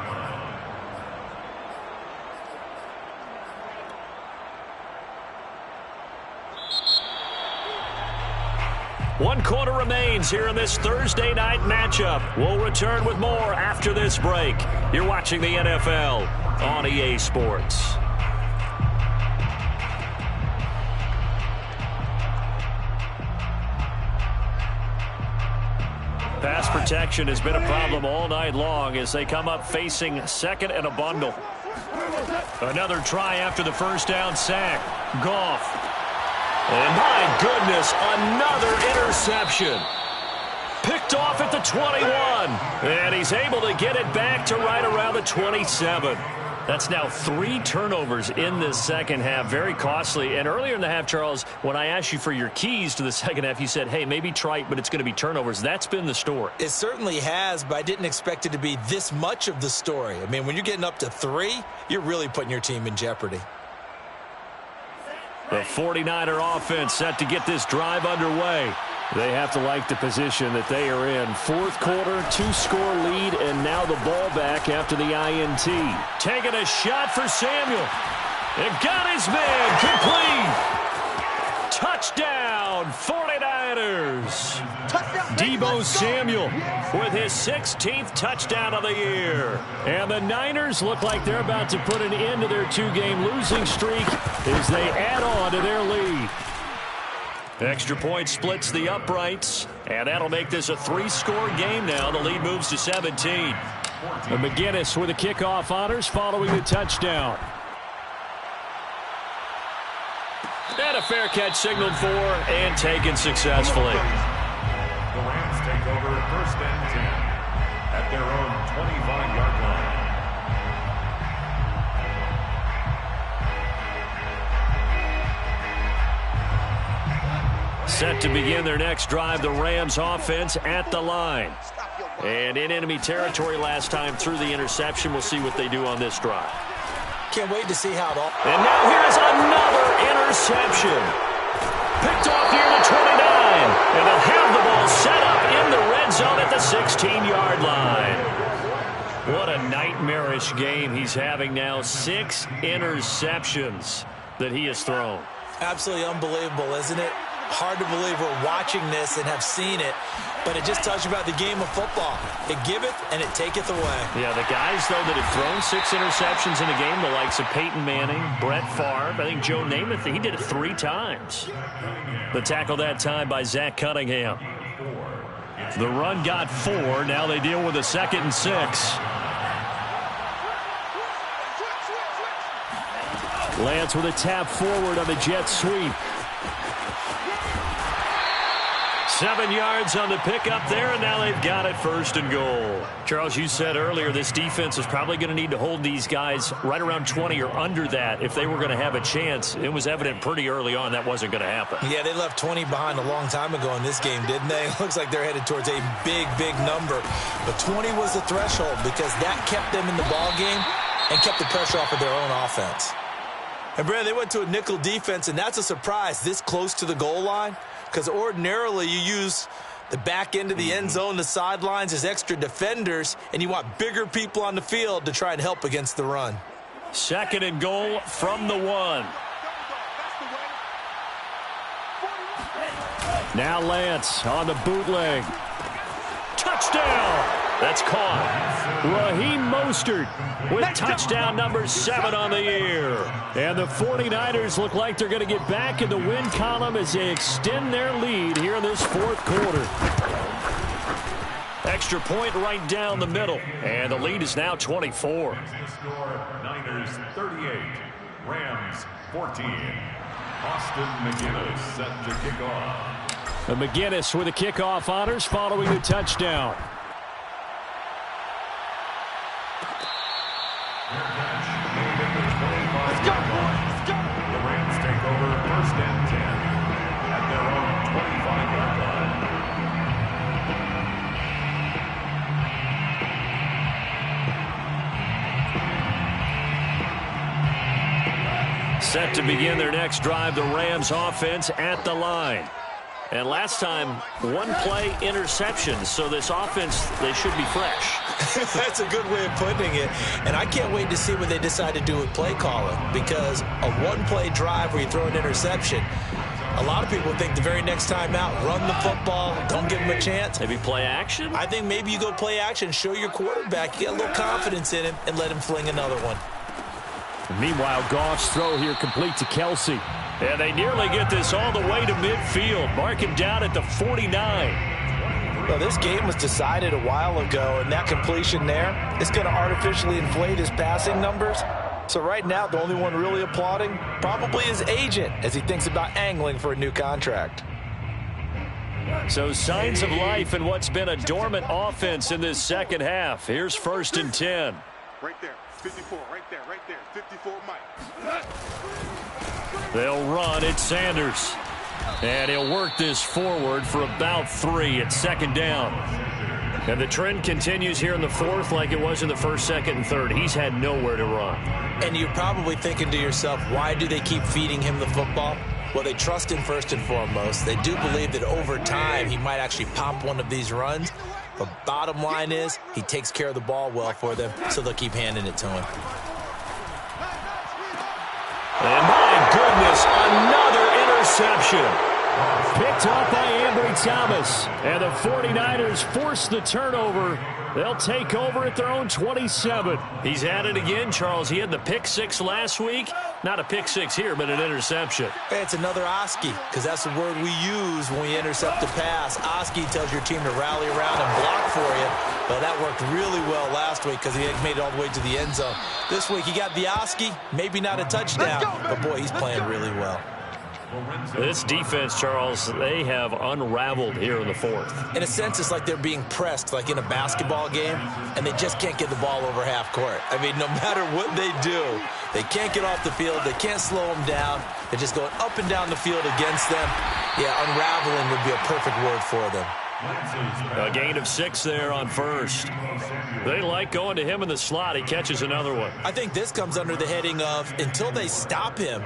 One quarter remains here in this Thursday night matchup. We'll return with more after this break. You're watching the NFL on EA Sports. Pass protection has been a problem all night long as they come up facing second and a bundle. Another try after the first down sack. Goff. And my goodness, another interception. Picked off at the 21. And he's able to get it back to right around the 27. That's now 3 turnovers in this second half. Very costly. And earlier in the half, Charles, when I asked you for your keys to the second half, you said, hey, maybe trite, but it's going to be turnovers. That's been the story. It certainly has, but I didn't expect it to be this much of the story. I mean, when you're getting up to 3, you're really putting your team in jeopardy. The 49er offense set to get this drive underway. They have to like the position that they are in. Fourth quarter, 2-score lead, and now the ball back after the INT. Taking a shot for Samuel. And got his man complete. Touchdown, 49ers. Deebo Samuel with his 16th touchdown of the year. And the Niners look like they're about to put an end to their 2-game losing streak as they add on to their lead. Extra point splits the uprights, and that'll make this a 3-score game now. The lead moves to 17. And McGinnis with the kickoff honors following the touchdown. And a fair catch signaled for and taken successfully. The Rams take over first and 10 at their own 25-yard line. Set to begin their next drive, the Rams offense at the line. And in enemy territory last time through the interception. We'll see what they do on this drive. Can't wait to see how it all... And now here's another interception. Picked off near the 29. And they'll have the ball set up in the red zone at the 16-yard line. What a nightmarish game he's having now. 6 interceptions that he has thrown. Absolutely unbelievable, isn't it? Hard to believe we're watching this and have seen it, but it just tells you about the game of football. It giveth and it taketh away. Yeah, the guys, though, that have thrown 6 interceptions in a game, the likes of Peyton Manning, Brett Favre, I think Joe Namath, he did it 3 times. The tackle that time by Zach Cunningham. The run got 4. Now they deal with a 2nd and 6. Lance with a tap forward on the jet sweep. 7 yards on the pickup there, and now they've got it 1st and goal. Charles, you said earlier this defense is probably going to need to hold these guys right around 20 or under that if they were going to have a chance. It was evident pretty early on that wasn't going to happen. Yeah, they left 20 behind a long time ago in this game, didn't they? It looks like they're headed towards a big, big number. But 20 was the threshold because that kept them in the ball game and kept the pressure off of their own offense. And, Brad, they went to a nickel defense, and that's a surprise this close to the goal line. Because ordinarily you use the back end of the end zone, the sidelines as extra defenders, and you want bigger people on the field to try and help against the run. 2nd and goal from the 1. Now Lance on the bootleg. Touchdown! That's caught. Raheem Mostert with touchdown number 7 on the year. And the 49ers look like they're going to get back in the win column as they extend their lead here in this 4th quarter. Extra point right down the middle. And the lead is now 24. Niners 38, Rams 14. Austin McGinnis set to kick off. And McGinnis with the kickoff honors following the touchdown. The Rams take over 1st and 10 Set to begin their next drive, the Rams offense at the line. And last time, one play interception. So this offense, they should be fresh. That's a good way of putting it. And I can't wait to see what they decide to do with play calling. Because a one-play drive where you throw an interception, a lot of people think the very next time out, run the football, don't give them a chance. Maybe play action? I think maybe you go play action, show your quarterback, get a little confidence in him, and let him fling another one. Meanwhile, Goff's throw here complete to Kelsey. And they nearly get this all the way to midfield. Mark him down at the 49. Well, this game was decided a while ago, and that completion there is going to artificially inflate his passing numbers. So right now, the only one really applauding probably his agent as he thinks about angling for a new contract. So signs of life in what's been a dormant offense in this second half. Here's 1st and 10. Right there, 54, right there, 54, Mike. They'll run it, Sanders. And he'll work this forward for about 3 at 2nd down. And the trend continues here in the 4th like it was in the 1st, 2nd, and 3rd. He's had nowhere to run. And you're probably thinking to yourself, why do they keep feeding him the football? Well, they trust him first and foremost. They do believe that over time he might actually pop one of these runs. But bottom line is he takes care of the ball well for them, so they'll keep handing it to him. And my goodness, another interception. Picked up by Ambry Thomas. And the 49ers force the turnover. They'll take over at their own 27. He's at it again, Charles. He had the pick 6 last week. Not a pick 6 here, but an interception. It's another Oski, because that's the word we use when we intercept a pass. Oski tells your team to rally around and block for you. But that worked really well last week because he made it all the way to the end zone. This week he got the Oski, maybe not a touchdown, but boy, he's playing really well. This defense, Charles, they have unraveled here in the 4th. In a sense, it's like they're being pressed, like in a basketball game, and they just can't get the ball over half court. I mean, no matter what they do, they can't get off the field. They can't slow them down. They're just going up and down the field against them. Yeah, unraveling would be a perfect word for them. A gain of 6 there on 1st. They like going to him in the slot. He catches another one. I think this comes under the heading of until they stop him,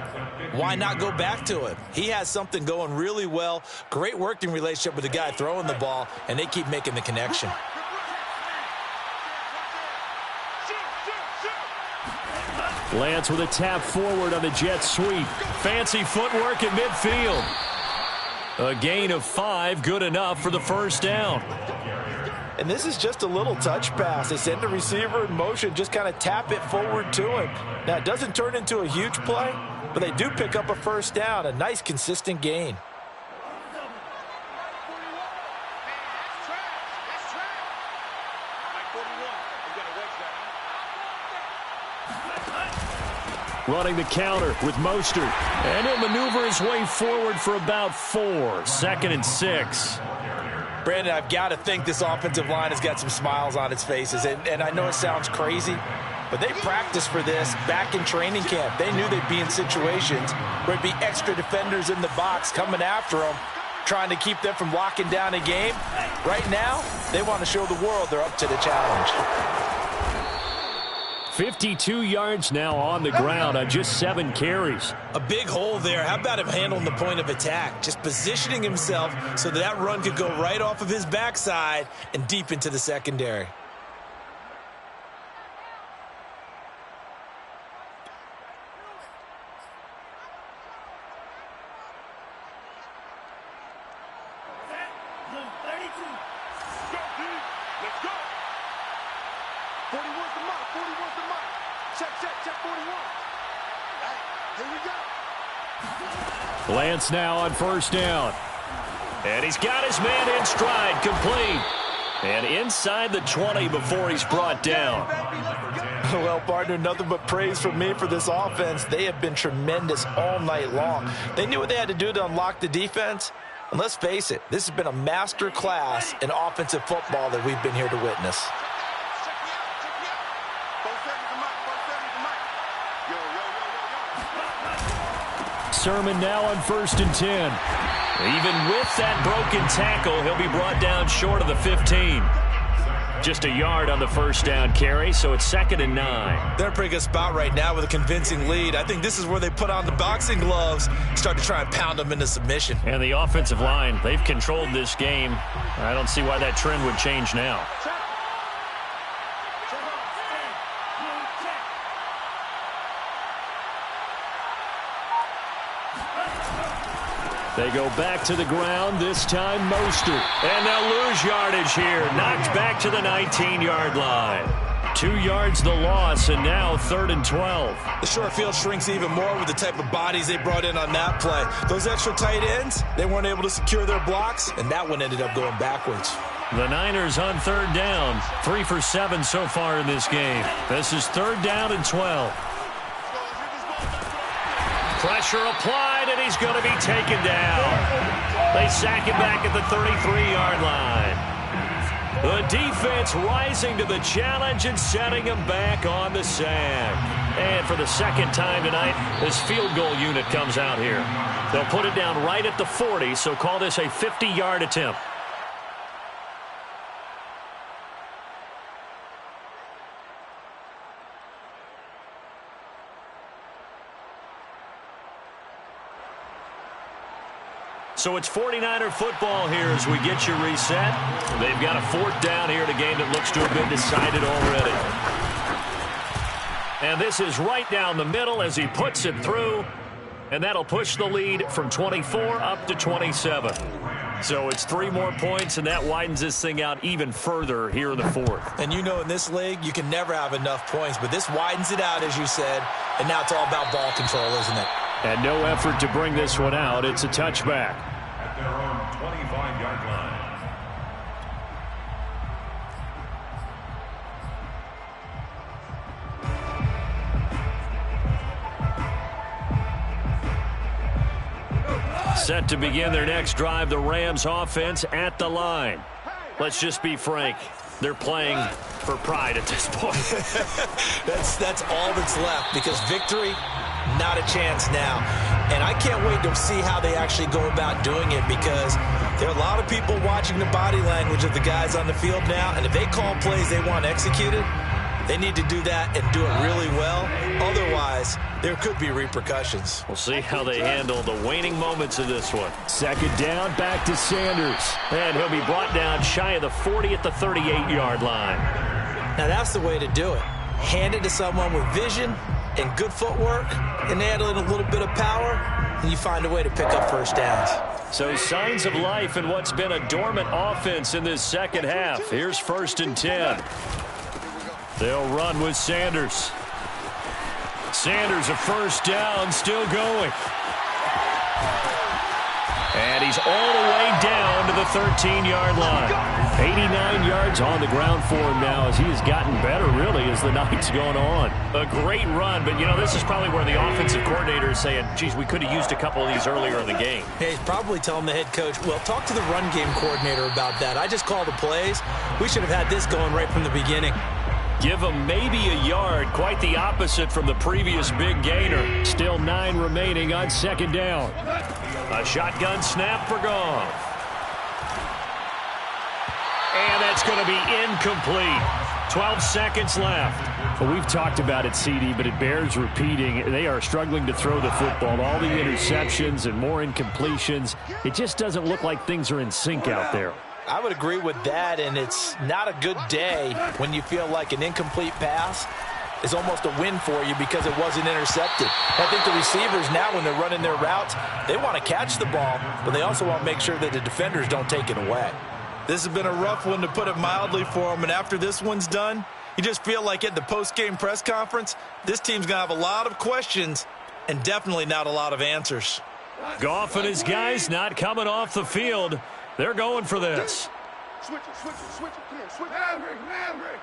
why not go back to him? He has something going really well. Great working relationship with the guy throwing the ball, and they keep making the connection. Lance with a tap forward on the jet sweep. Fancy footwork at midfield. A gain of 5, good enough for the 1st down. And this is just a little touch pass. They send the receiver in motion, just kind of tap it forward to him. Now, it doesn't turn into a huge play, but they do pick up a 1st down, a nice, consistent gain. Running the counter with Mostert. And he'll maneuver his way forward for about 4. 2nd and 6. Brandon, I've got to think this offensive line has got some smiles on its faces. And I know it sounds crazy, but they practiced for this back in training camp. They knew they'd be in situations where it'd be extra defenders in the box coming after them, trying to keep them from locking down a game. Right now, they want to show the world they're up to the challenge. 52 yards now on the ground on just 7 carries. A big hole there. How about him handling the point of attack? Just positioning himself so that run could go right off of his backside and deep into the secondary. Lance now on 1st down. And he's got his man in stride, complete. And inside the 20 before he's brought down. Well, partner, nothing but praise from me for this offense. They have been tremendous all night long. They knew what they had to do to unlock the defense. And let's face it, this has been a master class in offensive football that we've been here to witness. Sermon now on 1st and 10. Even with that broken tackle, he'll be brought down short of the 15. Just a yard on the first down carry, so it's 2nd and 9. They're in a pretty good spot right now with a convincing lead. I think this is where they put on the boxing gloves, start to try and pound them into submission. And the offensive line, they've controlled this game. I don't see why that trend would change now. They go back to the ground, this time Mostert. And they'll lose yardage here. Knocked back to the 19-yard line. 2 yards the loss, and now 3rd and 12. The short field shrinks even more with the type of bodies they brought in on that play. Those extra tight ends, they weren't able to secure their blocks, and that one ended up going backwards. The Niners on 3rd down. 3 for 7 so far in this game. This is 3rd down and 12. Pressure applied, and he's going to be taken down. They sack him back at the 33-yard line. The defense rising to the challenge and setting him back on the sack. And for the 2nd time tonight, this field goal unit comes out here. They'll put it down right at the 40, so call this a 50-yard attempt. So it's 49er football here as we get you reset. They've got a 4th down here in a game that looks to have been decided already. And this is right down the middle as he puts it through. And that'll push the lead from 24 up to 27. So it's 3 more points, and that widens this thing out even further here in the 4th. And you know in this league, you can never have enough points. But this widens it out, as you said. And now it's all about ball control, isn't it? And no effort to bring this one out. It's a touchback. At their own 25-yard line. Set to begin their next drive, the Rams offense at the line. Let's just be frank. They're playing for pride at this point. That's all that's left, because victory, not a chance now. And I can't wait to see how they actually go about doing it, because there are a lot of people watching the body language of the guys on the field now, and if they call plays they want executed, they need to do that and do it really well. Otherwise, there could be repercussions. We'll see how they handle the waning moments of this one. 2nd down, back to Sanders. And he'll be brought down shy of the 40 at the 38-yard line. Now that's the way to do it. Hand it to someone with vision and good footwork, and add in a little bit of power, and you find a way to pick up 1st downs. So signs of life in what's been a dormant offense in this 2nd half. Here's 1st and 10. They'll run with Sanders. Sanders, a 1st down, still going. And he's all the way down to the 13-yard line. 89 yards on the ground for him now as he has gotten better, really, as the night's gone on. A great run, but, you know, this is probably where the offensive coordinator is saying, geez, we could have used a couple of these earlier in the game. Hey, he's probably telling the head coach, well, talk to the run game coordinator about that. I just called the plays. We should have had this going right from the beginning. Give him maybe a yard, quite the opposite from the previous big gainer. Still 9 remaining on 2nd down. A shotgun snap for Goff. And that's going to be incomplete. 12 seconds left. Well, we've talked about it, CD, but it bears repeating. They are struggling to throw the football. All the interceptions and more incompletions. It just doesn't look like things are in sync out there. I would agree with that, and it's not a good day when you feel like an incomplete pass is almost a win for you because it wasn't intercepted. I think the receivers now, when they're running their routes, they want to catch the ball, but they also want to make sure that the defenders don't take it away. This has been a rough one, to put it mildly, for them, and after this one's done, you just feel like at the post-game press conference, this team's going to have a lot of questions and definitely not a lot of answers. Goff and his guys not coming off the field. They're going for this. Switch it, switch it, switch it. Come on, switch it. Maverick.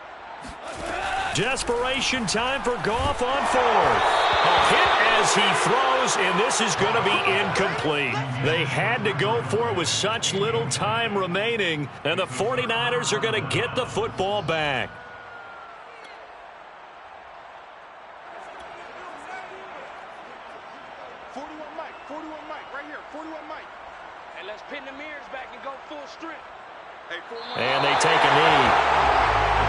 Desperation time for Goff on 4th. A hit as he throws, and this is going to be incomplete. They had to go for it with such little time remaining, and the 49ers are going to get the football back. And they take a knee.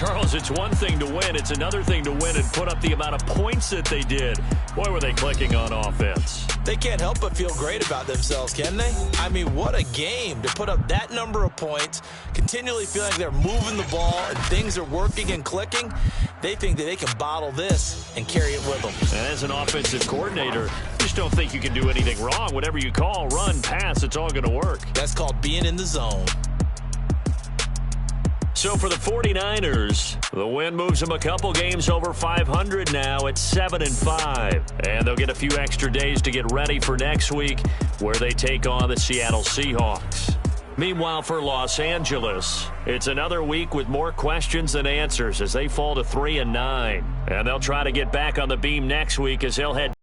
Charles, it's one thing to win. It's another thing to win and put up the amount of points that they did. Boy, were they clicking on offense. They can't help but feel great about themselves, can they? I mean, what a game to put up that number of points, continually feeling like they're moving the ball and things are working and clicking. They think that they can bottle this and carry it with them. And as an offensive coordinator, you just don't think you can do anything wrong. Whatever you call, run, pass, it's all going to work. That's called being in the zone. So for the 49ers, the win moves them a couple games over 500 now at 7-5. And they'll get a few extra days to get ready for next week, where they take on the Seattle Seahawks. Meanwhile, for Los Angeles, it's another week with more questions than answers as they fall to 3-9. And they'll try to get back on the beam next week as they'll head